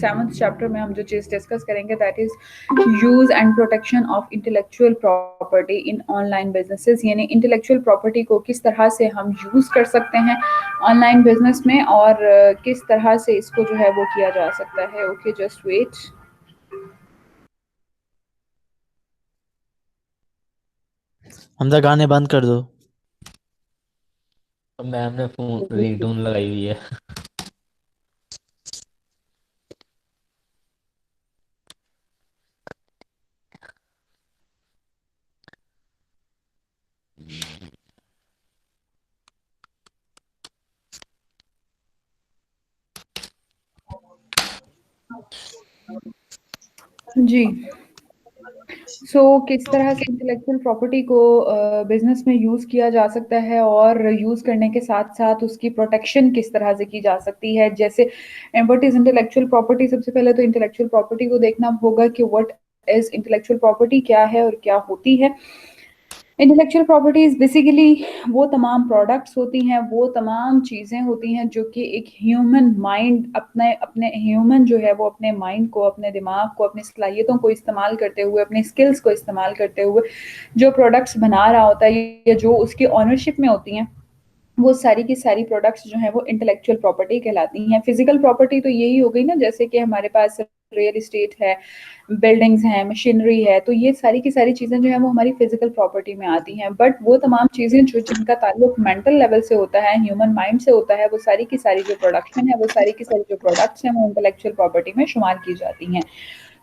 7th chapter में हम जो चीज़ डिस्कस करेंगे that is use and protection of intellectual property in online businesses, यानी इंटेलेक्चुअल प्रॉपर्टी को किस तरह से हम यूज कर सकते हैं ऑनलाइन बिजनेस में और किस तरह से इसको जो है वो किया जा सकता है. Okay, just wait. हमजा गाने बंद कर दो. मैम ने फोन रिंगटोन लगाई हुई है. जी, किस तरह से इंटेलेक्चुअल प्रॉपर्टी को बिजनेस में यूज़ किया जा सकता है और यूज़ करने के साथ साथ उसकी प्रोटेक्शन किस तरह से की जा सकती है. जैसे व्हाट इज़ इंटेलेक्चुअल प्रॉपर्टी, सबसे पहले तो इंटेलेक्चुअल प्रॉपर्टी को देखना होगा कि व्हाट इज़ इंटेलेक्चुअल प्रॉपर्टी क्या है और क्या होती है. इंटेलेक्चुअल प्रॉपर्टीज बेसिकली वो तमाम प्रोडक्ट्स होती हैं, वो तमाम चीज़ें होती हैं जो कि एक ह्यूमन माइंड अपने अपने ह्यूमन जो है वो अपने माइंड को, अपने दिमाग को, अपनी सलाहियतों को इस्तेमाल करते हुए, अपनी स्किल्स को इस्तेमाल करते हुए जो प्रोडक्ट्स बना रहा होता है या जो उसकी ऑनरशिप में होती हैं, वो सारी की सारी प्रोडक्ट्स जो हैं वो इंटेलेक्चुअल प्रॉपर्टी कहलाती हैं. फिजिकल प्रॉपर्टी तो यही हो गई ना, जैसे कि हमारे पास रियल इस्टेट है, बिल्डिंग्स हैं, मशीनरी है, तो ये सारी की सारी चीज़ें जो हैं वो हमारी फिजिकल प्रॉपर्टी में आती हैं. बट वो तमाम चीज़ें जो जिनका ताल्लुक मेंटल लेवल से होता है, ह्यूमन माइंड से होता है, वो सारी की सारी जो प्रोडक्शन है, वो सारी की सारी जो प्रोडक्ट्स हैं वो इंटेलेक्चुअल प्रॉपर्टी में शुमार की जाती हैं.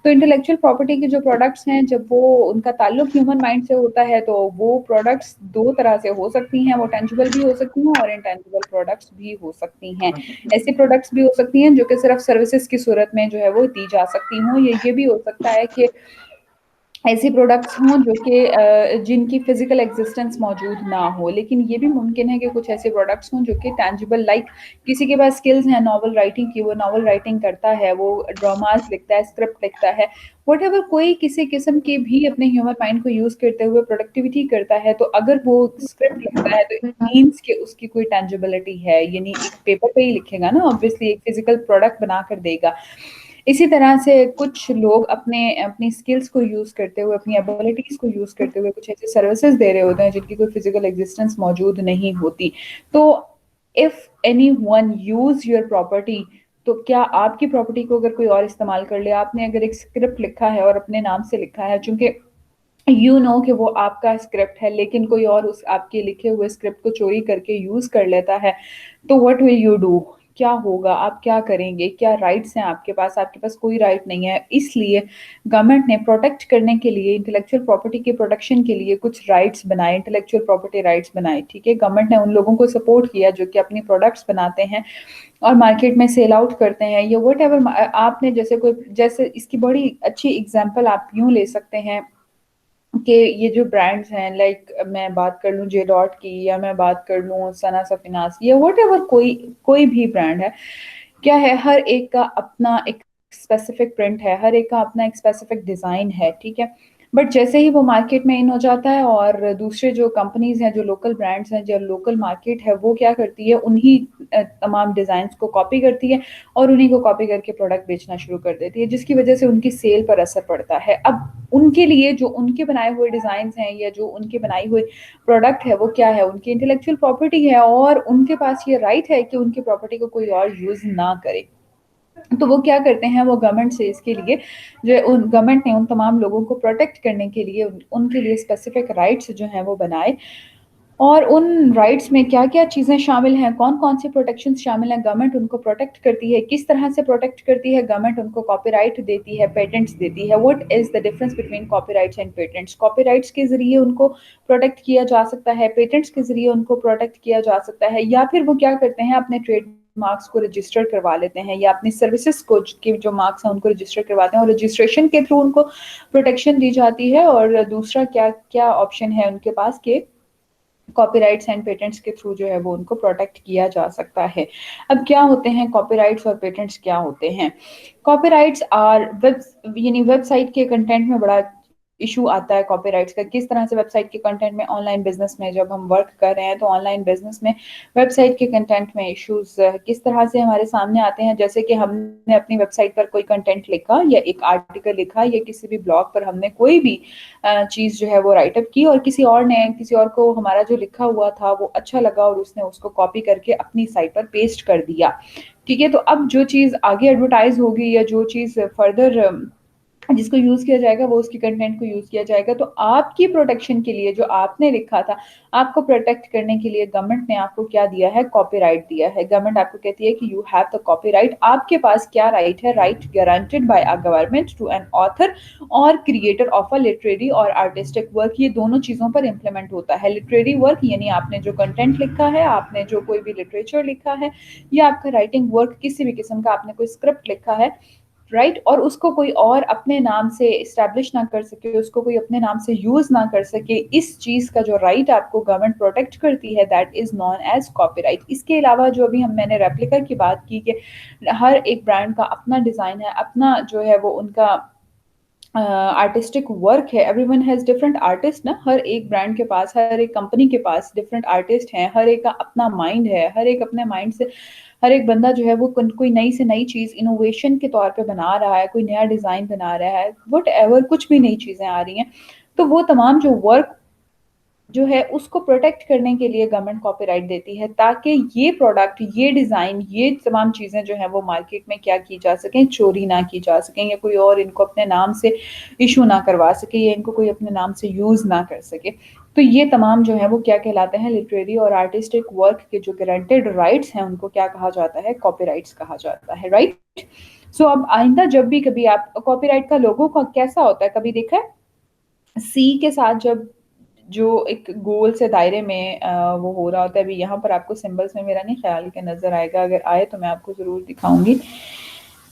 तो इंटेलेक्चुअल प्रॉपर्टी के जो प्रोडक्ट्स हैं, जब वो उनका ताल्लुक ह्यूमन माइंड से होता है तो वो प्रोडक्ट्स दो तरह से हो सकती हैं. वो टेंजिबल भी हो सकती हैं और इनटेंजिबल प्रोडक्ट्स भी हो सकती हैं. ऐसी प्रोडक्ट्स भी हो सकती हैं जो कि सिर्फ सर्विसेज की सूरत में जो है वो दी जा सकती हों. ये भी हो सकता है कि ऐसी प्रोडक्ट्स हों जो कि जिनकी फिजिकल एग्जिस्टेंस मौजूद ना हो, लेकिन ये भी मुमकिन है कि कुछ ऐसे प्रोडक्ट्स हों जो कि टैंजिबल, लाइक किसी के पास स्किल्स हैं नॉवल राइटिंग की, वो नॉवल राइटिंग करता है, वो ड्रामास लिखता है, स्क्रिप्ट लिखता है, व्हाटएवर, कोई किसी किस्म की भी अपने ह्यूमन माइंड को यूज़ करते हुए प्रोडक्टिविटी करता है, तो अगर वो स्क्रिप्ट लिखता है तो इट मीन्स कि उसकी कोई टैंजिबिलिटी है, यानी एक पेपर पे ही लिखेगा ना, ऑब्वियसली एक फिजिकल प्रोडक्ट बना कर देगा. इसी तरह से कुछ लोग अपने अपनी स्किल्स को यूज़ करते हुए, अपनी एबिलिटीज़ को यूज़ करते हुए कुछ ऐसे सर्विसेज दे रहे होते हैं जिनकी कोई फिजिकल एग्जिस्टेंस मौजूद नहीं होती. तो if any one use your property, तो क्या आपकी प्रॉपर्टी को अगर कोई और इस्तेमाल कर ले, आपने अगर एक स्क्रिप्ट लिखा है और अपने नाम से लिखा है, चूंकि यू नो कि वो आपका स्क्रिप्ट है, लेकिन कोई और उस आपके लिखे हुए स्क्रिप्ट को चोरी करके यूज़ कर लेता है, तो व्हाट विल यू डू? क्या होगा, आप क्या करेंगे, क्या राइट्स हैं आपके पास? आपके पास कोई राइट नहीं है. इसलिए गवर्नमेंट ने प्रोटेक्ट करने के लिए, इंटेलेक्चुअल प्रॉपर्टी के प्रोटेक्शन के लिए कुछ राइट्स बनाए, इंटेलेक्चुअल प्रॉपर्टी राइट्स बनाए. ठीक है, गवर्नमेंट ने उन लोगों को सपोर्ट किया जो कि अपनी प्रोडक्ट्स बनाते हैं और मार्केट में सेल आउट करते हैं, या वट एवर. आपने जैसे इसकी बड़ी अच्छी एग्जाम्पल आप यूँ ले सकते हैं कि ये जो ब्रांड्स हैं, लाइक मैं बात कर लूँ जे डॉट की, या मैं बात कर लूँ सना सफिनास, या वट एवर, कोई कोई भी ब्रांड है, क्या है, हर एक का अपना एक स्पेसिफिक प्रिंट है, हर एक का अपना एक स्पेसिफिक डिज़ाइन है. ठीक है, बट जैसे ही वो मार्केट में इन हो जाता है और दूसरे जो कंपनीज हैं, जो लोकल ब्रांड्स हैं, जो लोकल मार्केट है, वो क्या करती है, उन्हीं तमाम डिज़ाइंस को कॉपी करती है और उन्हीं को कॉपी करके प्रोडक्ट बेचना शुरू कर देती है, जिसकी वजह से उनकी सेल पर असर पड़ता है. अब उनके लिए जो उनके बनाए हुए डिज़ाइंस हैं या जो उनकी बनाई हुई प्रोडक्ट है, वो क्या है, उनकी इंटेलेक्चुअल प्रॉपर्टी है और उनके पास ये राइट है कि उनकी प्रॉपर्टी को कोई और यूज़ ना करे. तो वो क्या करते हैं, वो गवर्नमेंट से इसके लिए, जो उन गवर्नमेंट ने उन तमाम लोगों को प्रोटेक्ट करने के लिए उनके लिए स्पेसिफिक राइट्स जो हैं वो बनाए. और उन राइट्स में क्या-क्या चीज़ें शामिल हैं, कौन-कौन सी प्रोटेक्शंस शामिल हैं, गवर्नमेंट उनको प्रोटेक्ट करती है, किस तरह से प्रोटेक्ट करती है, गवर्नमेंट उनको कॉपीराइट देती है, पेटेंट्स देती है. What is the difference between copyrights and patents? Copyrights के ज़रिए उनको प्रोटेक्ट किया जा सकता है, पेटेंट्स के ज़रिए उनको प्रोटेक्ट किया जा सकता है, या फिर वो क्या करते हैं, अपने ट्रेड मार्क्स को रजिस्टर करवा लेते हैं, या अपनी सर्विसेज को के जो मार्क्स हैं उनको रजिस्टर करवाते हैं और रजिस्ट्रेशन के थ्रू उनको प्रोटेक्शन दी जाती है. और दूसरा क्या क्या ऑप्शन है उनके पास कि कॉपीराइट्स एंड पेटेंट्स के थ्रू जो है वो उनको प्रोटेक्ट किया जा सकता है. अब क्या होते हैं कॉपीराइट्स और पेटेंट्स, क्या होते हैं? कॉपीराइट्स आर वेब, यानी वेबसाइट के कंटेंट में बड़ा ایشو آتا ہے کاپی رائٹس کا، کس طرح سے ویب سائٹ کے کنٹینٹ میں، آن لائن بزنس میں جب ہم ورک کر رہے ہیں تو آن لائن بزنس میں ویب سائٹ کے کنٹینٹ میں ایشوز کس طرح سے ہمارے سامنے آتے ہیں. جیسے کہ ہم نے اپنی ویب سائٹ پر کوئی کنٹینٹ لکھا یا ایک آرٹیکل لکھا یا کسی بھی بلاگ پر ہم نے کوئی بھی چیز جو ہے وہ رائٹ اپ کی، اور کسی اور نے، کسی اور کو ہمارا جو لکھا ہوا تھا وہ اچھا لگا اور اس نے اس کو کاپی کر کے اپنی سائٹ پر پیسٹ کر دیا. ٹھیک ہے، تو اب جو چیز آگے ایڈورٹائز ہوگی یا جو چیز فردر جس کو یوز کیا جائے گا وہ اس کی کنٹینٹ کو یوز کیا جائے گا. تو آپ کی پروٹیکشن کے لیے جو آپ نے لکھا تھا، آپ کو پروٹیکٹ کرنے کے لیے گورنمنٹ نے آپ کو کیا دیا ہے؟ کاپی رائٹ دیا ہے. گورنمنٹ آپ کو کہتی ہے کہ you have the copyright. آپ کے پاس کیا رائٹ ہے؟ Right guaranteed by a government to an author or creator of a literary or artistic work. یہ دونوں چیزوں پر امپلیمنٹ ہوتا ہے. لٹریری ورک یعنی آپ نے جو کنٹینٹ لکھا ہے، آپ نے جو کوئی بھی لٹریچر لکھا ہے، یا آپ کا رائٹنگ ورک کسی بھی قسم کا، آپ نے کوئی اسکرپٹ لکھا ہے، رائٹ، اور اس کو کوئی اور اپنے نام سے اسٹیبلش نہ کر سکے، اس کو کوئی اپنے نام سے یوز نہ کر سکے، اس چیز کا جو رائٹ آپ کو گورنمنٹ پروٹیکٹ کرتی ہے، that is known as copyright. اس کے علاوہ جو ابھی میں نے ریپلیکا کی بات کی کہ ہر ایک برانڈ کا اپنا ڈیزائن ہے، اپنا جو ہے وہ ان کا آرٹسٹک ورک ہے. Every one has different artist نا. ہر ایک برانڈ کے پاس، ہر ایک کمپنی کے پاس ڈفرنٹ آرٹسٹ ہیں. ہر ایک کا اپنا مائنڈ ہے. ہر ایک اپنے مائنڈ سے، ہر ایک بندہ جو ہے وہ کوئی نئی سے نئی چیز انوویشن کے طور پہ بنا رہا ہے، کوئی نیا ڈیزائن بنا رہا ہے، وٹ ایور، کچھ بھی نئی چیزیں آ رہی ہیں. تو وہ تمام جو ورک جو ہے اس کو پروٹیکٹ کرنے کے لیے گورنمنٹ کاپی رائٹ دیتی ہے، تاکہ یہ پروڈکٹ، یہ ڈیزائن، یہ تمام چیزیں جو ہیں وہ مارکیٹ میں کیا کی جا سکیں، چوری نہ کی جا سکیں، یا کوئی اور ان کو اپنے نام سے ایشو نہ کروا سکے، یا ان کو کوئی اپنے نام سے یوز نہ کر سکے. تو یہ تمام جو ہیں وہ کیا کہلاتے ہیں؟ لٹریری اور آرٹسٹک ورک کے جو گارنٹیڈ رائٹس ہیں ان کو کیا کہا جاتا ہے؟ کاپی رائٹس کہا جاتا ہے. رائٹ. سو اب آئندہ جب بھی کبھی آپ کاپی رائٹ کا لوگو کا کیسا ہوتا ہے، کبھی دیکھا ہے؟ سی کے ساتھ جب جو ایک گول سے دائرے میں وہ ہو رہا ہوتا ہے. ابھی یہاں پر آپ کو سمبلز میں میرا نہیں خیال کہ نظر آئے گا، اگر آئے تو میں آپ کو ضرور دکھاؤں گی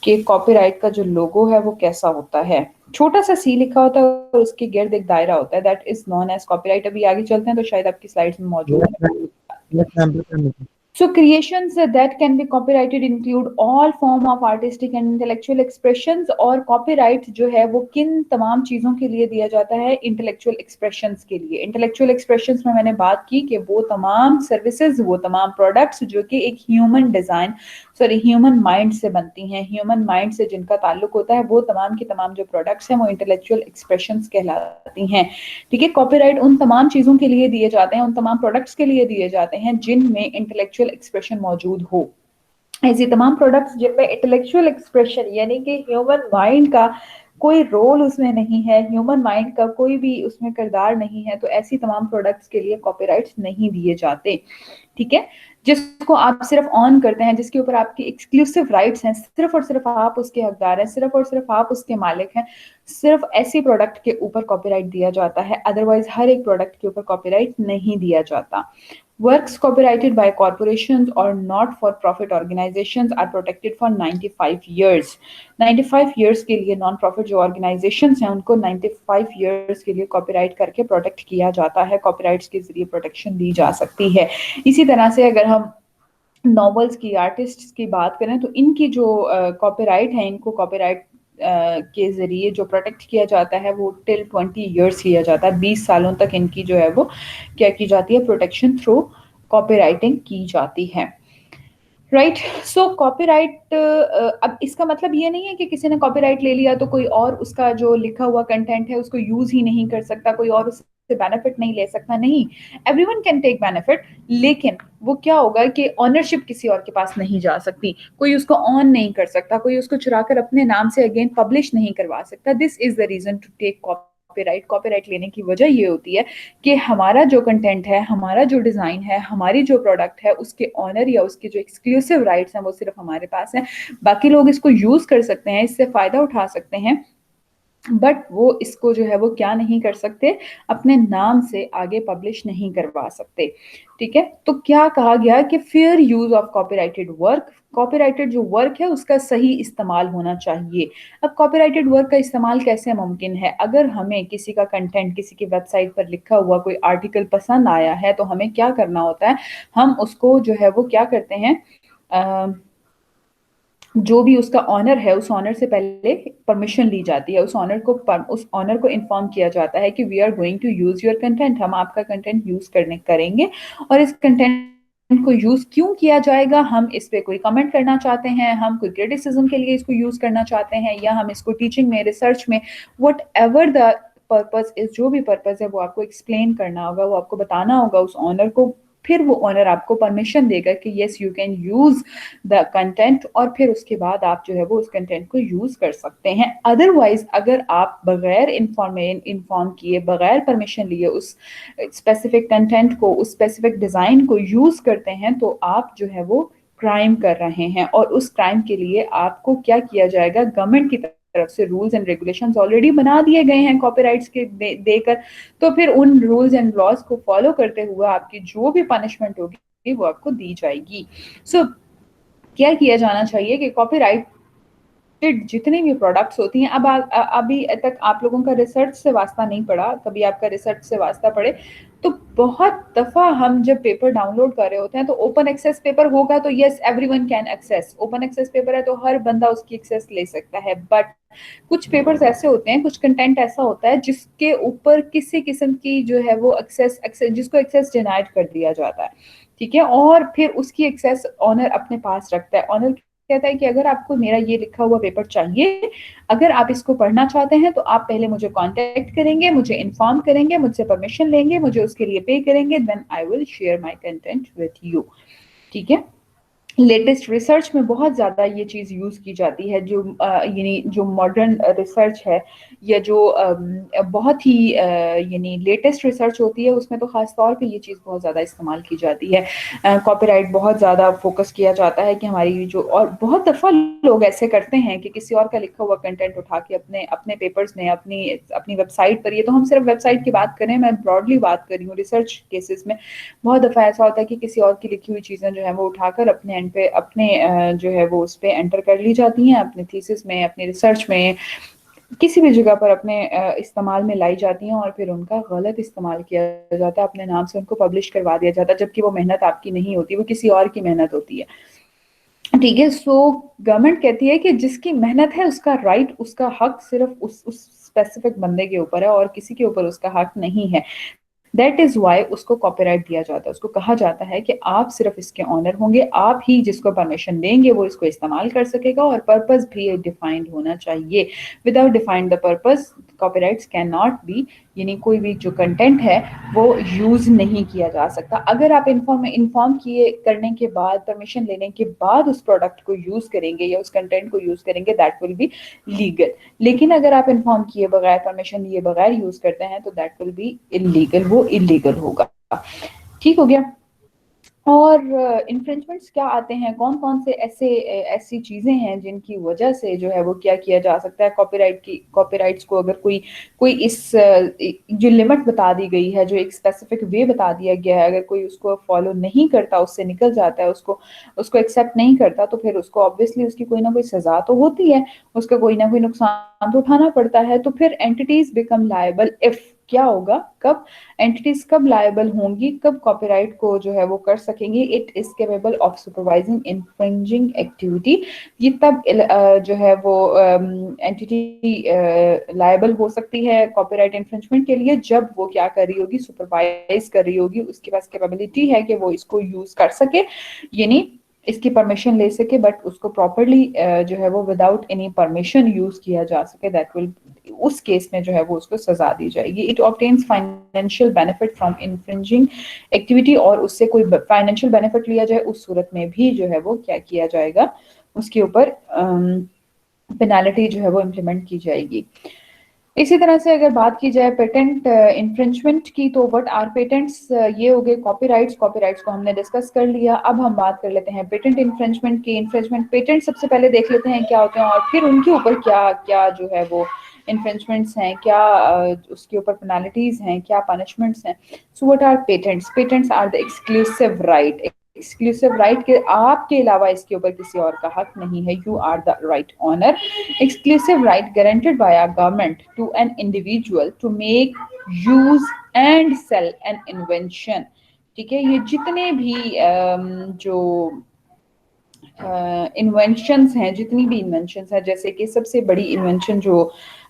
کہ کاپی رائٹ کا جو لوگو ہے وہ کیسا ہوتا ہے. چھوٹا سا سی لکھا ہوتا ہے اور اس کے گرد ایک دائرہ ہوتا ہے. That is known as copyright. ابھی آگے چلتے ہیں تو شاید آپ کی سلائڈز میں موجود ہے. So creations that can be copyrighted include all form of artistic and intellectual expressions. اور copyright جو ہے وہ کن تمام چیزوں کے لیے دیا جاتا ہے؟ intellectual expressions کے لیے. intellectual expressions میں نے بات کی کہ وہ تمام services، وہ تمام products جو کہ ایک ہیومن مائنڈ سے بنتی ہیں، ہیومن مائنڈ سے جن کا تعلق ہوتا ہے، وہ تمام کی تمام جو پروڈکٹس ہیں وہ انٹلیکچوئل ایکسپریشنز کہلاتی ہیں. ٹھیک ہے. کاپی رائٹ ان تمام چیزوں کے لیے دیے جاتے ہیں، ان تمام پروڈکٹس کے لیے دیے جاتے ہیں جن میں انٹلیکچوئل ایکسپریشن موجود ہو. ایسی تمام پروڈکٹس جن میں انٹلیکچوئل ایکسپریشن یعنی کہ ہیومن مائنڈ کا کوئی رول اس میں نہیں ہے، ہیومن مائنڈ کا کوئی بھی اس میں کردار نہیں ہے، تو ایسی تمام پروڈکٹس کے لیے کاپی رائٹس نہیں دیے جاتے. ٹھیک ہے. جس کو آپ صرف آن کرتے ہیں، جس کے اوپر آپ کی ایکسکلوسیو رائٹس ہیں، صرف اور صرف آپ اس کے حقدار ہیں، صرف اور صرف آپ اس کے مالک ہیں، صرف ایسی پروڈکٹ کے اوپر کاپی رائٹ دیا جاتا ہے. ادروائز ہر ایک پروڈکٹ کے اوپر کاپی رائٹ نہیں دیا جاتا. Works copyrighted by corporations or not for profit organizations are protected for 95 years. 95 years کے لیے نان پروفٹ جو آرگنائزیشنز ہیں ان کو 95 years کے لیے کاپی رائٹ کر کے پروٹیکٹ کیا جاتا ہے. کاپی رائٹس کے ذریعے پروٹیکشن دی جا سکتی ہے. اسی طرح سے اگر ہم ناولز کی، آرٹسٹ کی بات کریں تو ان کی جو کاپی رائٹ ہیں، ان کو کاپی رائٹ کے ذریعے جو پروٹیکٹ کیا جاتا ہے وہ ٹل 20 ایئرس کیا جاتا ہے. 20 سالوں تک ان کی جو ہے وہ کیا کی جاتی ہے؟ پروٹیکشن تھرو کاپی رائٹنگ کی جاتی ہے. رائٹ. سو کاپی رائٹ، اب اس کا مطلب یہ نہیں ہے کہ کسی نے کاپی رائٹ لے لیا تو کوئی اور اس کا جو لکھا ہوا کنٹینٹ ہے اس کو یوز ہی نہیں کر سکتا، کوئی اور اس سے بینیفٹ نہیں لے سکتا. نہیں، every one can take benefit, لیکن وہ کیا ہوگا کہ آنرشپ کسی اور کے پاس نہیں جا سکتی، کوئی اس کو آن نہیں کر سکتا، کوئی اس کو چرا کر اپنے نام سے اگین پبلش نہیں کروا سکتا. This is the reason to take copyright. Copyright لینے کی وجہ یہ ہوتی ہے کہ ہمارا جو کنٹینٹ ہے، ہمارا جو ڈیزائن ہے، ہماری جو پروڈکٹ ہے، اس کے آنر یا اس کے جو ایکسکلوسیو رائٹس ہیں وہ صرف ہمارے پاس ہیں. باقی لوگ اس کو یوز کر سکتے ہیں، اس سے فائدہ اٹھا سکتے ہیں، بٹ وہ اس کو جو ہے وہ کیا نہیں کر سکتے؟ اپنے نام سے آگے پبلش نہیں کروا سکتے. ٹھیک ہے. تو کیا کہا گیا کہ fair use of copyrighted work. Copyrighted جو ورک ہے اس کا صحیح استعمال ہونا چاہیے. اب کاپی رائٹڈ ورک کا استعمال کیسے ممکن ہے؟ اگر ہمیں کسی کا کنٹینٹ، کسی کی ویب سائٹ پر لکھا ہوا کوئی آرٹیکل پسند آیا ہے تو ہمیں کیا کرنا ہوتا ہے؟ ہم اس کو جو ہے وہ کیا کرتے ہیں، जो भी उसका ऑनर है उस ऑनर से पहले परमिशन ली जाती है, उस ऑनर को इन्फॉर्म किया जाता है कि we are going to use your content, हम आपका कंटेंट यूज करेंगे और इस कंटेंट को यूज क्यों किया जाएगा, हम इस पे कोई कमेंट करना चाहते हैं, हम कोई क्रिटिसिज्म के लिए इसको यूज करना चाहते हैं, या हम इसको टीचिंग में, रिसर्च में, what ever the purpose is, जो भी पर्पज है वो आपको एक्सप्लेन करना होगा, वो आपको बताना होगा उस ऑनर को। फिर वो ऑनर आपको परमिशन देगा कि yes you can use the content, और फिर उसके बाद आप जो है वो उस कंटेंट को यूज कर सकते हैं। अदरवाइज अगर आप बगैर इन्फॉर्म किए, बगैर परमिशन लिए उस स्पेसिफिक कंटेंट को, उस स्पेसिफिक डिजाइन को यूज करते हैं तो आप जो है वो क्राइम कर रहे हैं, और उस क्राइम के लिए आपको क्या किया जाएगा, गवर्नमेंट की तरफ से रूल्स एंड रेगुलेशंस ऑलरेडी बना दिए गए हैं कॉपीराइट्स के देकर, तो फिर उन रूल्स एंड लॉज को फॉलो करते हुए आपकी जो भी पनिशमेंट होगी वो आपको दी जाएगी। सो क्या किया जाना चाहिए कि कॉपीराइटेड जितने भी प्रोडक्ट्स होती हैं, अब अभी तक आप लोगों का रिसर्च से वास्ता नहीं पड़ा, कभी आपका रिसर्च से वास्ता पड़े तो बहुत दफा हम जब पेपर डाउनलोड कर रहे होते हैं तो ओपन एक्सेस पेपर होगा तो yes everyone can access, open access paper है तो हर बंदा उसकी एक्सेस ले सकता है, बट कुछ पेपर्स ऐसे होते हैं, कुछ कंटेंट ऐसा होता है जिसके ऊपर किसी किस्म की जो है वो एक्सेस जिसको एक्सेस डिनाइड कर दिया जाता है, ठीक है, और फिर उसकी एक्सेस ऑनर अपने पास रखता है। ऑनर कहता है कि अगर आपको मेरा ये लिखा हुआ पेपर चाहिए, अगर आप इसको पढ़ना चाहते हैं तो आप पहले मुझे कांटेक्ट करेंगे, मुझे इन्फॉर्म करेंगे, मुझसे परमिशन लेंगे, मुझे उसके लिए पे करेंगे, then I will share my content with you, ठीक है। लेटेस्ट रिसर्च में बहुत ज़्यादा ये चीज़ यूज़ की जाती है, जो यानी जो मॉडर्न रिसर्च है या जो बहुत ही यानी लेटेस्ट रिसर्च होती है उसमें तो ख़ास तौर पे ये चीज़ बहुत ज़्यादा इस्तेमाल की जाती है। कॉपीराइट बहुत ज़्यादा फोकस किया जाता है कि हमारी जो, और बहुत दफ़ा लोग ऐसे करते हैं कि किसी और का लिखा हुआ कंटेंट उठा के अपने अपने पेपर्स में, अपनी अपनी वेबसाइट पर, ये तो हम सिर्फ वेबसाइट की बात करें, मैं ब्रॉडली बात कर रही हूँ, रिसर्च केसेस में बहुत दफ़ा ऐसा होता है कि किसी और की लिखी हुई चीज़ें जो है वो उठाकर अपने एंड पे, अपने जो है वो उस पे एंटर कर ली जाती हैं, अपने थीसिस में, अपने रिसर्च में, किसी भी जगह पर अपने इस्तेमाल में लाई जाती हैं, और फिर उनका गलत इस्तेमाल किया जाता है, अपने नाम से उनको पब्लिश करवा दिया जाता है, जबकि वो मेहनत आपकी नहीं होती, वो किसी और की मेहनत होती है, ठीक है। सो गवर्नमेंट कहती है कि जिसकी मेहनत है उसका राइट, उसका हक सिर्फ उस स्पेसिफिक बंदे के ऊपर है और किसी के ऊपर उसका हक नहीं है। दैट इज वाई उसको कॉपीराइट दिया जाता है, उसको कहा जाता है कि आप सिर्फ इसके ऑनर होंगे, आप ही जिसको परमिशन देंगे वो इसको इस्तेमाल कर सकेगा, और पर्पस भी डिफाइंड होना चाहिए। Without defined the purpose copyrights can not be, यानी कोई भी जो कंटेंट है वो यूज नहीं किया जा सकता। अगर आप इन्फॉर्म किए करने के बाद, परमिशन लेने के बाद उस प्रोडक्ट को यूज करेंगे या उस कंटेंट को यूज करेंगे, दैट विल बी लीगल। लेकिन अगर आप इन्फॉर्म किए बगैर, परमिशन लिए बगैर यूज करते हैं तो दैट विल बी इलीगल, वो इलीगल होगा, ठीक हो गया। और इन्फ्रिंजमेंट्स क्या आते हैं, कौन कौन से ऐसी चीज़ें हैं जिनकी वजह से जो है वो क्या किया जा सकता है, कॉपीराइट्स को अगर कोई इस जो लिमिट बता दी गई है, जो एक स्पेसिफिक वे बता दिया गया है, अगर कोई उसको फॉलो नहीं करता, उससे निकल जाता है, उसको एक्सेप्ट नहीं करता, तो फिर उसको ऑब्वियसली उसकी कोई ना कोई सजा तो होती है, उसका कोई ना कोई नुकसान तो उठाना पड़ता है। तो फिर एंटिटीज बिकम लायबल इफ, क्या होगा, कब एंटिटीज कब लायबल होंगी, कब कॉपीराइट को जो है वो कर सकेंगी, it is capable of supervising infringing activity. ये तब जो है वो एंटिटी लायबल हो सकती है कॉपीराइट इन्फ्रिंजमेंट के लिए जब वो क्या कर रही होगी, सुपरवाइज कर रही होगी, उसके पास कैपेबिलिटी है कि वो इसको यूज कर सके, यानी इसकी परमिशन ले सके, बट उसको प्रॉपरली जो है वो विदाउट एनी परमिशन यूज किया जा सके, दैट विल, उस केस में जो है वो उसको सजा दी जाएगी। It obtains financial benefit from infringing activity, और उससे कोई फाइनेंशियल बेनिफिट लिया जाए उस सूरत में भी जो है वो क्या किया जाएगा, उसके ऊपर पेनाल्टी जो है वो इम्प्लीमेंट की जाएगी। इसी तरह से अगर बात की जाए पेटेंट इन्फ्रिंजमेंट की, तो व्हाट आर पेटेंट्स, ये हो गए कॉपीराइट्स को हमने डिस्कस कर लिया। अब हम बात कर लेते हैं पेटेंट इन्फ्रिंजमेंट की। इन्फ्रिंजमेंट पेटेंट सबसे पहले देख लेते हैं क्या होते हैं, और फिर उनके ऊपर क्या क्या जो है वो इन्फ्रिंजमेंट्स हैं, क्या उसके ऊपर पेनाल्टीज हैं, क्या पनिशमेंट्स हैं। So what are patents, patents are the exclusive right, exclusive right के आपके अलावा इसके ऊपर किसी और का हक नहीं है, you are the right owner. Exclusive right guaranteed by a government to an individual to make, use and sell an invention, ठीक है। ये जितने भी जो इन्वेंशंस हैं, जितनी भी इन्वेंशंस हैं, जैसे कि सबसे बड़ी इन्वेंशन जो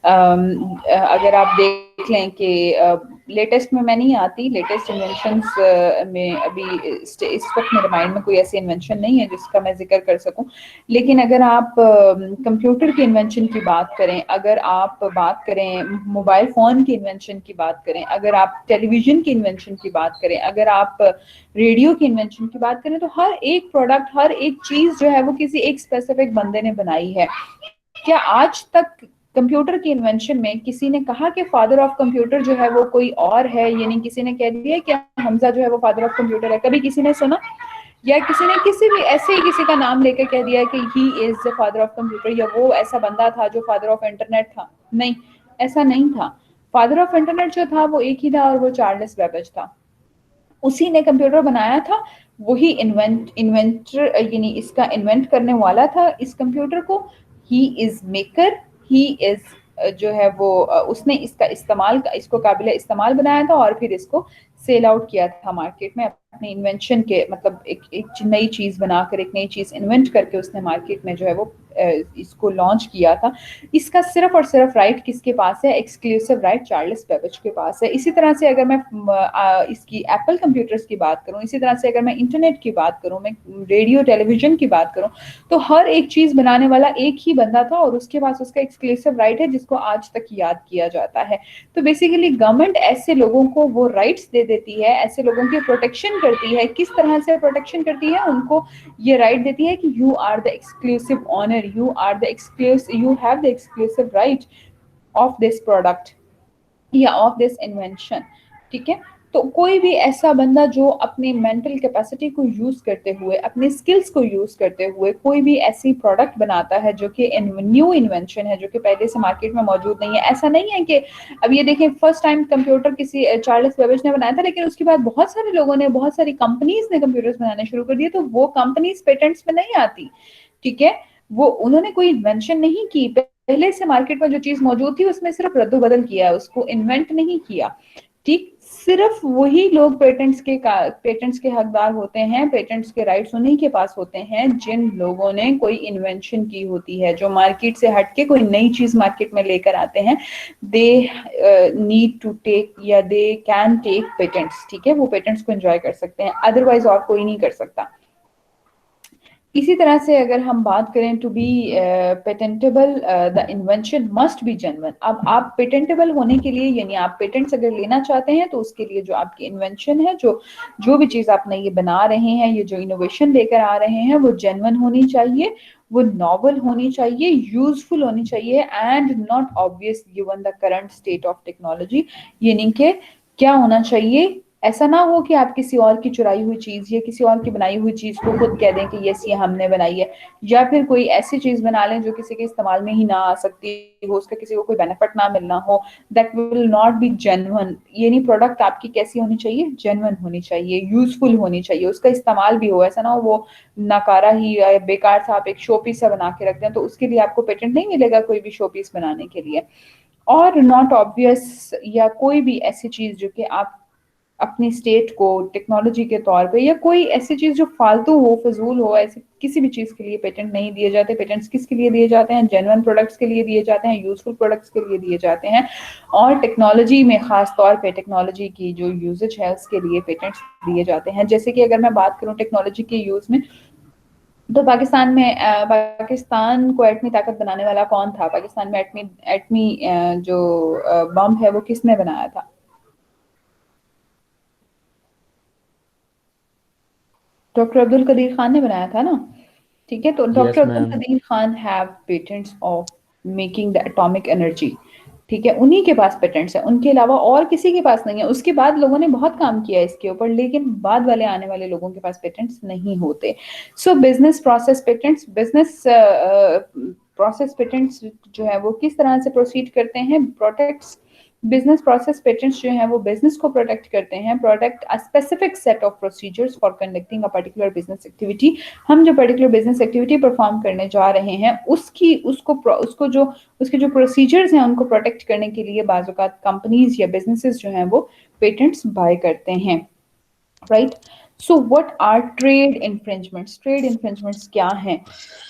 अगर आप देख लें कि लेटेस्ट में मैं नहीं आती, लेटेस्ट इन्वेंशंस में अभी इस वक्त मेरे माइंड में कोई ऐसी इन्वेंशन नहीं है जिसका मैं जिक्र कर सकूं, लेकिन अगर आप कंप्यूटर की इन्वेंशन की बात करें, अगर आप बात करें मोबाइल फ़ोन की इन्वेंशन की बात करें, अगर आप टेलीविज़न की इन्वेंशन की बात करें, अगर आप रेडियो की इन्वेंशन की बात करें, तो हर एक प्रोडक्ट, हर एक चीज़ जो है वो किसी एक स्पेसिफिक बंदे ने बनाई है। क्या आज तक कंप्यूटर की इन्वेंशन में किसी ने कहा कि फादर ऑफ कंप्यूटर जो है वो कोई और है, यानी किसी ने कह दिया कि हमजा जो है वो फादर ऑफ कंप्यूटर है? कभी किसी ने सुना? या किसी ने किसी भी ऐसे ही किसी का नाम लेकर कह दिया कि he is the father of computer, या वो ऐसा बंदा था जो फादर ऑफ इंटरनेट था? नहीं, ऐसा नहीं था। फादर ऑफ इंटरनेट जो था वो एक ही था, और वो चार्ल्स बेबेज था। उसी ने कंप्यूटर बनाया था, वही इन्वेंटर यानी इसका इन्वेंट करने वाला था इस कंप्यूटर को। He is maker, he is जो है वो उसने इसको काबिल इस्तेमाल बनाया था, और फिर इसको सेल आउट किया था मार्केट में अपने इन्वेंशन के, मतलब एक नई चीज बनाकर, एक नई चीज इन्वेंट करके उसने मार्केट में जो है वो इसको लॉन्च किया था। इसका सिर्फ और सिर्फ राइट किसके पास है? एक्सक्लूसिव राइट चार्ल्स बेबेज के पास है। इसी तरह से अगर मैं इसकी एप्पल कंप्यूटर्स की बात करूं, इसी तरह से अगर मैं इंटरनेट की बात करूं, मैं रेडियो टेलीविजन की बात करूं, तो हर एक चीज बनाने वाला एक ही बंदा था, और उसके पास उसका एक्सक्लूसिव राइट है जिसको आज तक याद किया जाता है। तो बेसिकली गवर्नमेंट ऐसे लोगों को वो राइट्स दे देती है, ऐसे लोगों की प्रोटेक्शन करती है। किस तरह से प्रोटेक्शन करती है? उनको ये राइट देती है कि you are the exclusive owner, you are the exclusive, you have the exclusive right of this product या ऑफ दिस इन्वेंशन। ठीक है, तो कोई भी ऐसा बंदा जो अपनी मेंटल कैपेसिटी को यूज करते हुए, अपने स्किल्स को यूज करते हुए कोई भी ऐसी प्रोडक्ट बनाता है जो कि न्यू इन्वेंशन है, जो कि पहले से मार्केट में मौजूद नहीं है। ऐसा नहीं है कि अब ये देखें फर्स्ट टाइम कंप्यूटर किसी चार्ल्स बेबेज ने बनाया था, लेकिन उसके बाद बहुत सारे लोगों ने, बहुत सारी कंपनीज ने कंप्यूटर्स बनाने शुरू कर दिए, तो वो कंपनीज पेटेंट्स में नहीं आती। ठीक है, वो उन्होंने कोई इन्वेंशन नहीं की, पहले से मार्केट में जो चीज मौजूद थी उसमें सिर्फ रद्द बदल किया, उसको इन्वेंट नहीं किया। ठीक, सिर्फ वही लोग पेटेंट्स के हकदार होते हैं, पेटेंट्स के राइट्स उन्हीं के पास होते हैं जिन लोगों ने कोई इन्वेंशन की होती है, जो मार्केट से हटके कोई नई चीज मार्केट में लेकर आते हैं। दे नीड टू टेक या दे कैन टेक पेटेंट्स। ठीक है, वो पेटेंट्स को एंजॉय कर सकते हैं, अदरवाइज और कोई नहीं कर सकता। इसी तरह से अगर हम बात करें to be patentable, the invention must be genuine. अब आप पेटेंटेबल होने के लिए, यानी आप पेटेंट्स अगर लेना चाहते हैं, तो उसके लिए जो आपकी इन्वेंशन है, जो भी चीज़ आप नई बना रहे हैं, ये जो इनोवेशन लेकर आ रहे हैं, वो जेन्युइन होनी चाहिए, वो नॉवल होनी चाहिए, यूजफुल होनी चाहिए, and not obvious given the current state of technology. यानी कि क्या होना चाहिए? ऐसा ना हो कि आप किसी और की चुराई हुई चीज या किसी और की बनाई हुई चीज को खुद कह दें कि यस ये हमने बनाई है, या फिर कोई ऐसी चीज बना लें जो किसी के इस्तेमाल में ही ना आ सकती हो, उसका किसी को कोई बेनिफिट ना मिलना हो। That will not be genuine. यानी प्रोडक्ट आपकी कैसी होनी चाहिए? जेन्युइन होनी चाहिए, यूजफुल होनी चाहिए, उसका इस्तेमाल भी हो। ऐसा ना हो वो नकारा ही बेकार सा आप एक शो पीस सा बना के रख दें, तो उसके लिए आपको पेटेंट नहीं मिलेगा कोई भी शो पीस बनाने के लिए। और नॉट ऑब्वियस, या कोई भी ऐसी चीज जो कि आप अपनी स्टेट को टेक्नोलॉजी के तौर पे, या कोई ऐसी चीज जो फालतू हो, फजूल हो, ऐसी किसी भी चीज के लिए पेटेंट नहीं दिए जाते। पेटेंट्स किसके लिए दिए जाते हैं? जेन्युइन प्रोडक्ट्स के लिए दिए जाते हैं, यूजफुल प्रोडक्ट्स के लिए दिए जाते हैं, और टेक्नोलॉजी में खास तौर पे टेक्नोलॉजी की जो यूजेज है उसके लिए पेटेंट्स दिए जाते हैं। जैसे कि अगर मैं बात करूं टेक्नोलॉजी के यूज में, तो पाकिस्तान को एटमी ताकत बनाने वाला कौन था? पाकिस्तान में एटमी जो बम है वो किसने बनाया था? डॉक्टर अब्दुल कदीर खान ने बनाया था ना। ठीक है, तो doctor yes Abdul ma'am. Qadeer Khan have patents of making the atomic energy. ठीक है, उन्हीं के पास पेटेंट्स हैं, उनके अलावा और किसी के पास नहीं है। उसके बाद लोगों ने बहुत काम किया इसके ऊपर, लेकिन बाद वाले आने वाले लोगों के पास पेटेंट्स नहीं होते। सो business process patents, business process patents जो है वो किस तरह से प्रोसीड करते हैं? प्रोटेक्ट्स बिजनेस प्रोसेस पेटेंट्स जो हैं वो बिजनेस को प्रोटेक्ट करते हैं, protect a specific set of procedures for conducting a particular business activity. हम जो पर्टिकुलर बिजनेस एक्टिविटी परफॉर्म करने जा रहे हैं उसके जो प्रोसीजर्स हैं उनको प्रोटेक्ट करने के लिए बाज़ औक़ात कंपनीज या बिजनेसेस जो हैं वो पेटेंट्स बाय करते हैं। Right, so what are trade infringements? Trade infringements क्या हैं?